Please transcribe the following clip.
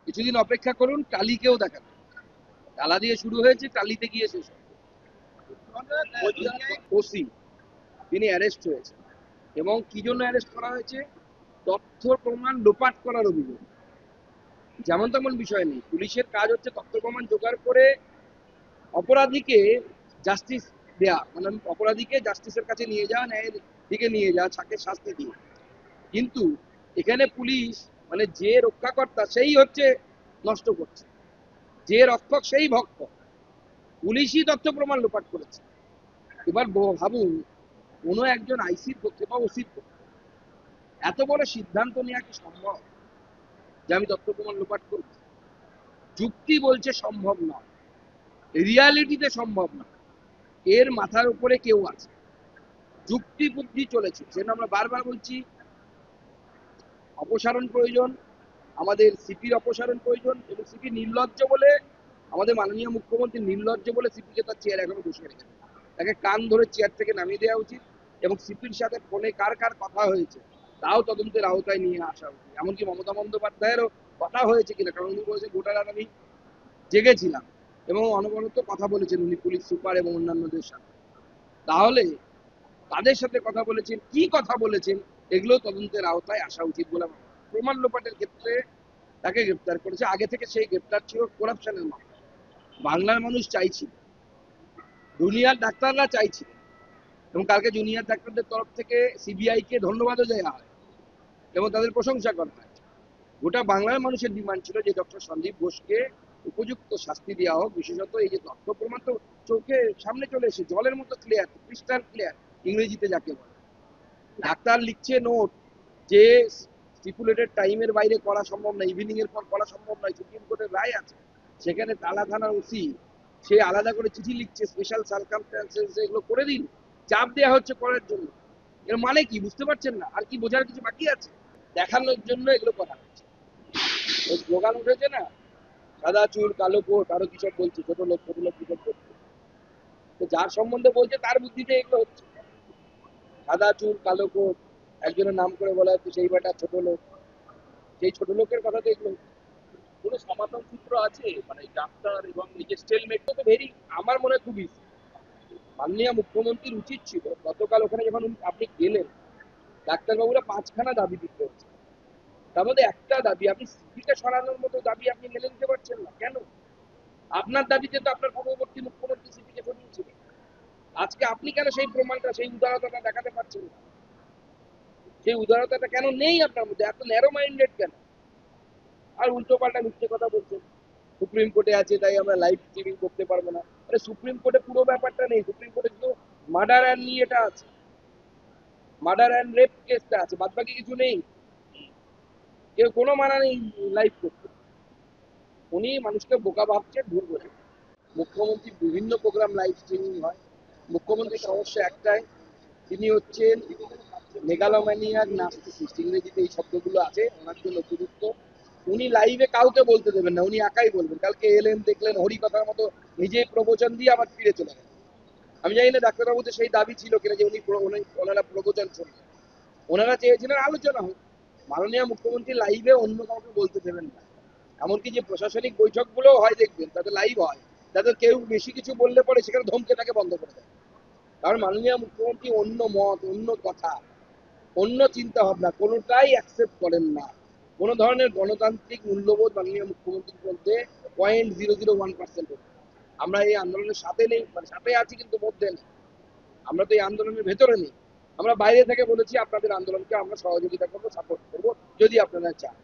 কিছুদিন অপেক্ষা করুন, টালিকেও দেখাবে। টালা দিয়ে শুরু হয়েছে, টালিতে গিয়ে শেষ হবে। ওসি তিনি অ্যারেস্ট হয়েছে, এবং কি জন্য অ্যারেস্ট করা হয়েছে? তথ্য প্রমাণ লোপাট করার অভিযোগ। যেমন তেমন বিষয় নেই, পুলিশের কাজ হচ্ছে তথ্য প্রমাণ জোগাড় করে অপরাধীকে জাস্টিস দেয়া, মানে অপরাধীকে জাস্টিসের কাছে নিয়ে যাওয়া, ন্যায়ের দিকে নিয়ে যাওয়া, তাকে শাস্তি দিয়ে। কিন্তু এখানে পুলিশ মানে যে রক্ষাকর্তা সেই হচ্ছে নষ্ট করছে, যে রক্ষক সেই ভক্ষক। পুলিশই তথ্য প্রমাণ লোপাট করেছে। এবার ভাবুন, কোনো একজন আইসির পক্ষে বা ওসির পক্ষে এত বড় সিদ্ধান্ত নেওয়া কি সম্ভব যে আমি তথ্য প্রমাণ লোপাট করব? যুক্তি বলছে সম্ভব নয়, রিয়ালিটিতে সম্ভব না। এর মাথার উপরে কেউ আছে, যুক্তি বুদ্ধি চলেছে, সেটা আমরা বারবার বলছি। অপসারণ প্রয়োজন, আমাদের সিপির অপসারণ প্রয়োজন, এবং সিপি নির্লজ্জ বলে, আমাদের মাননীয় মুখ্যমন্ত্রী নির্লজ্জ বলে সিপিকে তার চেয়ার এখনো বসিয়ে রেখেছে। তাকে কান ধরে চেয়ার থেকে নামিয়ে দেওয়া উচিত, এবং সিপির সাথে ফোনে কার কার কথা হয়েছে তাও তদন্তের আওতায় নিয়ে আসা উচিত। এমনকি মমতা বন্দ্যোপাধ্যায়েরও কথা হয়েছে কিনা, কারণ উনি বলেছেন গোটা রাত আমি জেগেছিলাম, এবং অনবরত কথা বলেছেন উনি পুলিশ সুপার এবং অন্যান্যদের সাথে। তাহলে তাদের সাথে কথা বলেছেন, কি কথা বলেছেন, এগুলো তদন্তের আওতায় আসা উচিত বলে আমার মনে হয়। প্রমাণ লোপাটের ক্ষেত্রে তাকে গ্রেপ্তার করেছে, আগে থেকে সেই গ্রেপ্তার ছিল করাপশনের মামলা। বাংলার মানুষ চাইছিল, জুনিয়র ডাক্তাররা চাইছিল, এবং কালকে জুনিয়র ডাক্তারদের তরফ থেকে সিবিআই কে ধন্যবাদও দেওয়া হয় এবং তাদের প্রশংসা করা হয়। গোটা বাংলার মানুষের ডিমান্ড ছিল যে ডক্টর সন্দীপ ঘোষকে উপযুক্ত শাস্তি দেওয়া হোক। বিশেষত এই যে তথ্য প্রমাণ তো চোখে সামনে চলে এসে জলের মতো ক্লিয়ার, ক্রিস্টাল ক্লিয়ার, ইংরেজিতে যাকে বলে। ডাক্তার লিখছে নোট যে স্টিপুলেটেড টাইমের বাইরে করা সম্ভব না, ইভিনিং এর পর করা সম্ভব নয়, সুপ্রিম কোর্টের রায় আছে। সেখানে তালা থানার ওসি সে আলাদা করে চিঠি লিখছে, স্পেশাল সার্কামস্ট্যান্সেস এগুলো করে দিন, চাপ দেওয়া হচ্ছে করার জন্য। এর মানে কি বুঝতে পারছেন না? আর কি বোঝার কিছু বাকি আছে? দেখানোর জন্য এগুলো করা হচ্ছে। ওই স্লোগান উঠেছে না, সাদা চুল কালো কোট, আরো কিসব বলছে, ছোট লোক কিসব করছে। তো যার সম্বন্ধে বলছে তার বুদ্ধিতে এগুলো হচ্ছে। সাদা চুল কালো কোট, একজনের নাম করে বলা হচ্ছে সেই বেটা ছোট লোক, সেই ছোট লোকের কথা তো এগুলো হচ্ছে। কোনো সমাধান সূত্র আছে মানে ডাক্তার এবং এই যে স্টেলমেট তো ভেরি, আমার মনে হয় খুব ইজি। মাননীয় মুখ্যমন্ত্রীর উচিত ছিল গতকাল ওখানে যখন আপনি গেলেন, ডাক্তারবাবুরা 5খানা দাবি দিতে হচ্ছে, তার মধ্যে একটা দাবি আপনি সিপিকে সরানোর মতো দাবি আপনি মেনে নিতে পারছেন না কেন? আপনার দাবিতে তো আপনার পূর্ববর্তী মুখ্যমন্ত্রী সিপিকে সরিয়েছিলেন। আজকে আপনি কেন সেই প্রমাণটা, সেই উদারতাটা দেখাতে পারছেন না? সেই উদারতাটা কেন নেই আপনার মধ্যে? এত ন্যারো মাইন্ডেড কেন? আর উল্টো পাল্টা মিথ্যে কথা বলছেন, সুপ্রিম কোর্টে আছে তাই আমরা লাইভ স্ট্রিমিং করতে পারবো না। আরে সুপ্রিম কোর্টে পুরো ব্যাপারটা নেই, সুপ্রিম কোর্টে শুধু মার্ডার অ্যান্ড নিয়ে এটা আছে, মার্ডার অ্যান্ড রেপ কেসটা আছে, বাদ বাকি কিছু নেই। কেউ কোনো মানা নেই লাইভ করতে। উনি মানুষকে বোকা ভাবছেন, ভুল করে। মুখ্যমন্ত্রীর বিভিন্ন প্রোগ্রাম লাইভ স্ট্রিমিং হয়। মুখ্যমন্ত্রীর সমস্যা একটাই, তিনি হচ্ছেন মেগালোম্যানিয়াক নাস্তিসিস্ট, ইংরেজিতে এই শব্দগুলো আছে ওনার জন্য উপযুক্ত। উনি লাইভে কাউকে বলতে দেবেন না, উনি একাই বলবেন। কালকে এলেন, দেখলেন হরিকথার মতো নিজেই প্রবচন দিয়ে আবার ফিরে চলে গেলেন। আমি জানি না ডাক্তারবাবুদের সেই দাবি ছিল কিনা যে ওনারা প্রবচন শুনবেন। ওনারা চেয়েছিলেন আলোচনা হোক। মাননীয় মুখ্যমন্ত্রী লাইভে অন্য কাউকে বলতে দেবেন না। এমনকি যে প্রশাসনিক বৈঠকগুলো হয় দেখবেন তাতে লাইভ হয়, তাদের কেউ বেশি কিছু বললে পরে সেখানে ধমকে তাকে বন্ধ করে দেয়। কারণ মাননীয় মুখ্যমন্ত্রী অন্য মত, অন্য কথা, অন্য চিন্তা ভাবনা কোনোটাই অ্যাকসেপ্ট করেন না। কোনো ধরনের গণতান্ত্রিক মূল্যবোধ মাননীয় মুখ্যমন্ত্রীর মধ্যে 0.001%। আমরা এই আন্দোলনের সাথে নেই, মানে সাথে আছি কিন্তু মধ্যে নেই। আমরা তো এই আন্দোলনের ভেতরে নেই। আমরা বাইরে থেকে বলেছি আপনাদের আন্দোলনকে আমরা সহযোগিতা করবো, সাপোর্ট করবো যদি আপনারা চান।